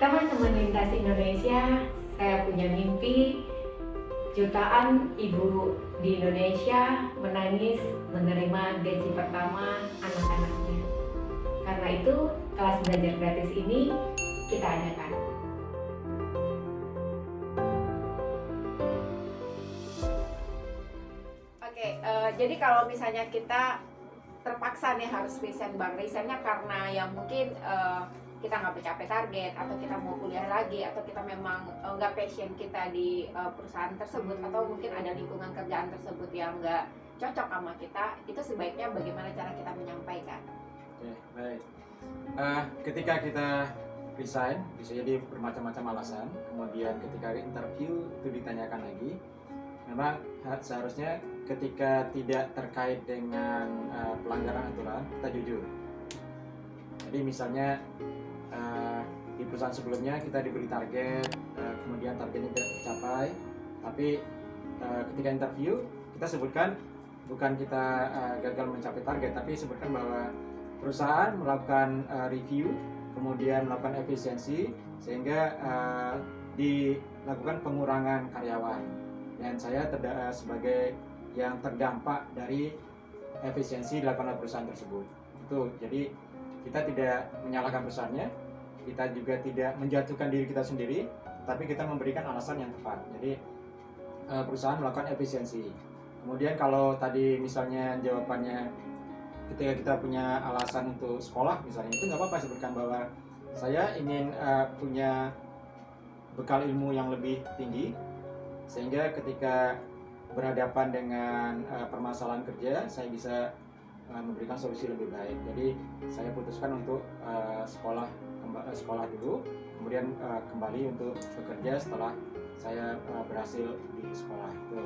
Teman-teman lintas Indonesia, saya punya mimpi jutaan ibu di Indonesia menangis menerima gaji pertama anak-anaknya. Karena itu, kelas belajar gratis ini kita adakan. Oke, jadi kalau misalnya kita terpaksa nih harus resign, Bang, resignnya karena yang mungkin kita nggak mencapai target, atau kita mau kuliah lagi, atau kita memang nggak passion kita di perusahaan tersebut, atau mungkin ada lingkungan kerjaan tersebut yang nggak cocok sama kita, itu sebaiknya bagaimana cara kita menyampaikan? Oke, baik. Ketika kita resign, bisa jadi bermacam-macam alasan. Kemudian ketika interview itu ditanyakan lagi. Memang seharusnya ketika tidak terkait dengan pelanggaran aturan, kita jujur. Jadi misalnya di perusahaan sebelumnya kita diberi target, kemudian targetnya tidak tercapai, tapi ketika interview kita sebutkan bukan kita gagal mencapai target, tapi sebutkan bahwa perusahaan melakukan review, kemudian melakukan efisiensi, sehingga dilakukan pengurangan karyawan, dan saya sebagai yang terdampak dari efisiensi dilakukan oleh perusahaan tersebut. Itu jadi kita tidak menyalahkan perusahaannya, kita juga tidak menjatuhkan diri kita sendiri, tapi kita memberikan alasan yang tepat. Jadi perusahaan melakukan efisiensi. Kemudian kalau tadi misalnya jawabannya ketika kita punya alasan untuk sekolah misalnya, itu nggak apa-apa, sebutkan bahwa saya ingin punya bekal ilmu yang lebih tinggi, sehingga ketika berhadapan dengan permasalahan kerja saya bisa memberikan solusi lebih baik. Jadi saya putuskan untuk sekolah dulu, kemudian kembali untuk bekerja setelah saya berhasil di sekolah itu.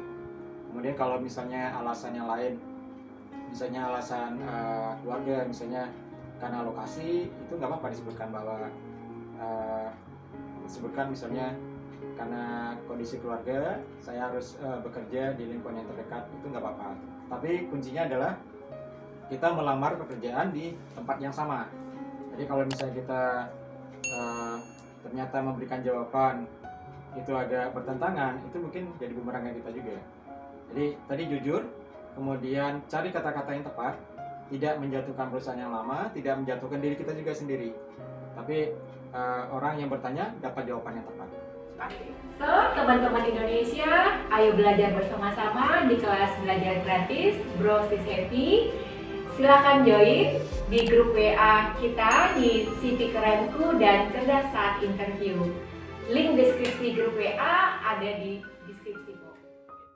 Kemudian kalau misalnya alasan yang lain, misalnya alasan keluarga, misalnya karena lokasi, itu nggak apa-apa disebutkan bahwa disebutkan misalnya karena kondisi keluarga saya harus bekerja di lingkungan yang terdekat, itu nggak apa-apa. Tapi kuncinya adalah kita melamar pekerjaan di tempat yang sama. Jadi kalau misalnya kita ternyata memberikan jawaban itu agak bertentangan, itu mungkin jadi bumerang kita juga. Jadi tadi jujur, kemudian cari kata-kata yang tepat, tidak menjatuhkan perusahaan yang lama, tidak menjatuhkan diri kita juga sendiri, tapi orang yang bertanya dapat jawaban yang tepat. So, teman-teman Indonesia, ayo belajar bersama-sama di kelas belajar gratis Bro Sis Happy. Silakan join di grup WA kita di CV Kerenku dan Cerdas Saat Interview. Link deskripsi grup WA ada di deskripsi.